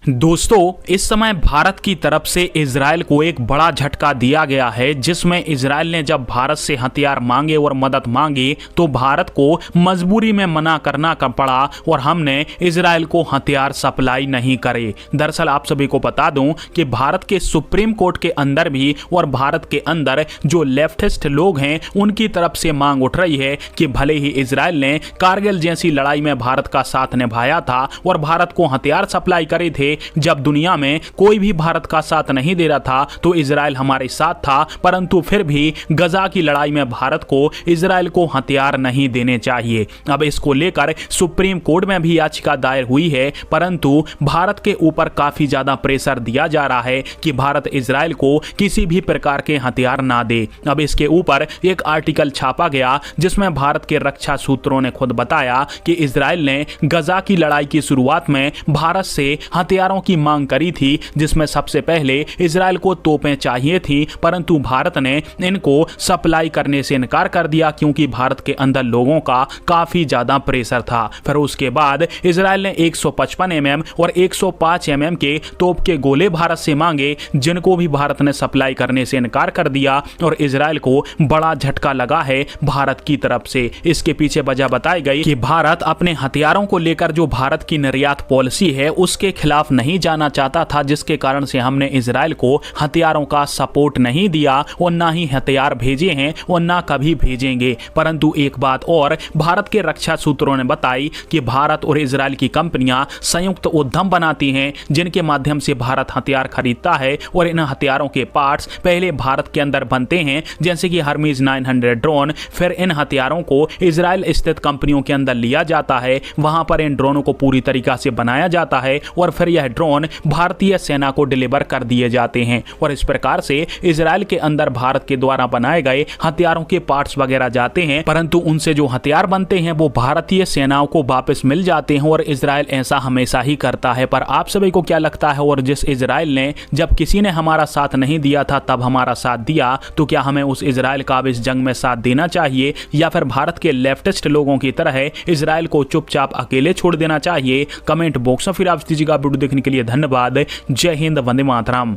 दोस्तों, इस समय भारत की तरफ से इजराइल को एक बड़ा झटका दिया गया है, जिसमें इजराइल ने जब भारत से हथियार मांगे और मदद मांगी तो भारत को मजबूरी में मना करना पड़ा और हमने इजराइल को हथियार सप्लाई नहीं करे। दरअसल आप सभी को बता दूं कि भारत के सुप्रीम कोर्ट के अंदर भी और भारत के अंदर जो लेफ्टिस्ट लोग हैं उनकी तरफ से मांग उठ रही है कि भले ही इजराइल ने कारगिल जैसी लड़ाई में भारत का साथ निभाया था और भारत को हथियार सप्लाई करे थे, जब दुनिया में कोई भी भारत का साथ नहीं दे रहा था तो इजराइल हमारे साथ था, परंतु फिर भी गजा की लड़ाई में भारत को इजराइल को हथियार नहीं देने चाहिए। अब इसको लेकर सुप्रीम कोर्ट में भी याचिका दायर हुई है, परंतु भारत के ऊपर काफी ज्यादा प्रेशर दिया जा रहा है कि भारत इजराइल को किसी भी प्रकार के हथियार ना दे। अब इसके ऊपर एक आर्टिकल छापा गया जिसमें भारत के रक्षा सूत्रों ने खुद बताया कि इजराइल ने गजा की लड़ाई की शुरुआत में भारत से हथियारों की मांग करी थी, जिसमें सबसे पहले इजराइल को तोपें चाहिए थी, परंतु भारत ने इनको सप्लाई करने से इनकार कर दिया क्योंकि भारत के अंदर लोगों का काफी ज्यादा प्रेशर था। फिर उसके बाद इजराइल ने 155 mm और 105 mm के तोप के गोले भारत से मांगे, जिनको भी भारत ने सप्लाई करने से इनकार कर दिया और इजराइल को बड़ा झटका लगा है भारत की तरफ से। इसके पीछे वजह बताई गई कि भारत अपने हथियारों को लेकर जो भारत की निर्यात पॉलिसी है उसके खिलाफ नहीं जाना चाहता था, जिसके कारण से हमने इजराइल को हथियारों का सपोर्ट नहीं दिया और ना ही हथियार भेजे हैं और ना कभी भेजेंगे। परंतु एक बात और भारत के रक्षा सूत्रों ने बताई कि भारत और इजराइल की कंपनियां संयुक्त उद्यम बनाती हैं, जिनके माध्यम से भारत हथियार खरीदता है और इन हथियारों के पार्ट्स पहले भारत के अंदर बनते हैं, जैसे कि हर्मीज 900 ड्रोन। फिर इन हथियारों को इजराइल स्थित कंपनियों के अंदर लिया जाता है, वहां पर इन ड्रोनों को पूरी तरीका से बनाया जाता है और फिर यह ड्रोन भारतीय सेना को डिलीवर कर दिए जाते हैं और इस प्रकार से इजराइल के अंदर भारत के द्वारा बनाए गए हथियारों के पार्ट्स वगैरह जाते हैं, परंतु उनसे जो हथियार बनते हैं वो भारतीय सेनाओं को वापस मिल जाते हैं और इजराइल ऐसा हमेशा ही करता है। पर आप सभी को क्या लगता है, और जिस इजराइल ने जब किसी ने हमारा साथ नहीं दिया था तब हमारा साथ दिया, तो क्या हमें उस इजराइल का अब इस जंग में साथ देना चाहिए या फिर भारत के लेफ्टिस्ट लोगों की तरह इजराइल को चुपचाप अकेले छोड़ देना चाहिए? कमेंट बॉक्स में फिर आप दीजिएगा। वीडियो देखने के लिए धन्यवाद। जय हिंद, वंदे मातरम।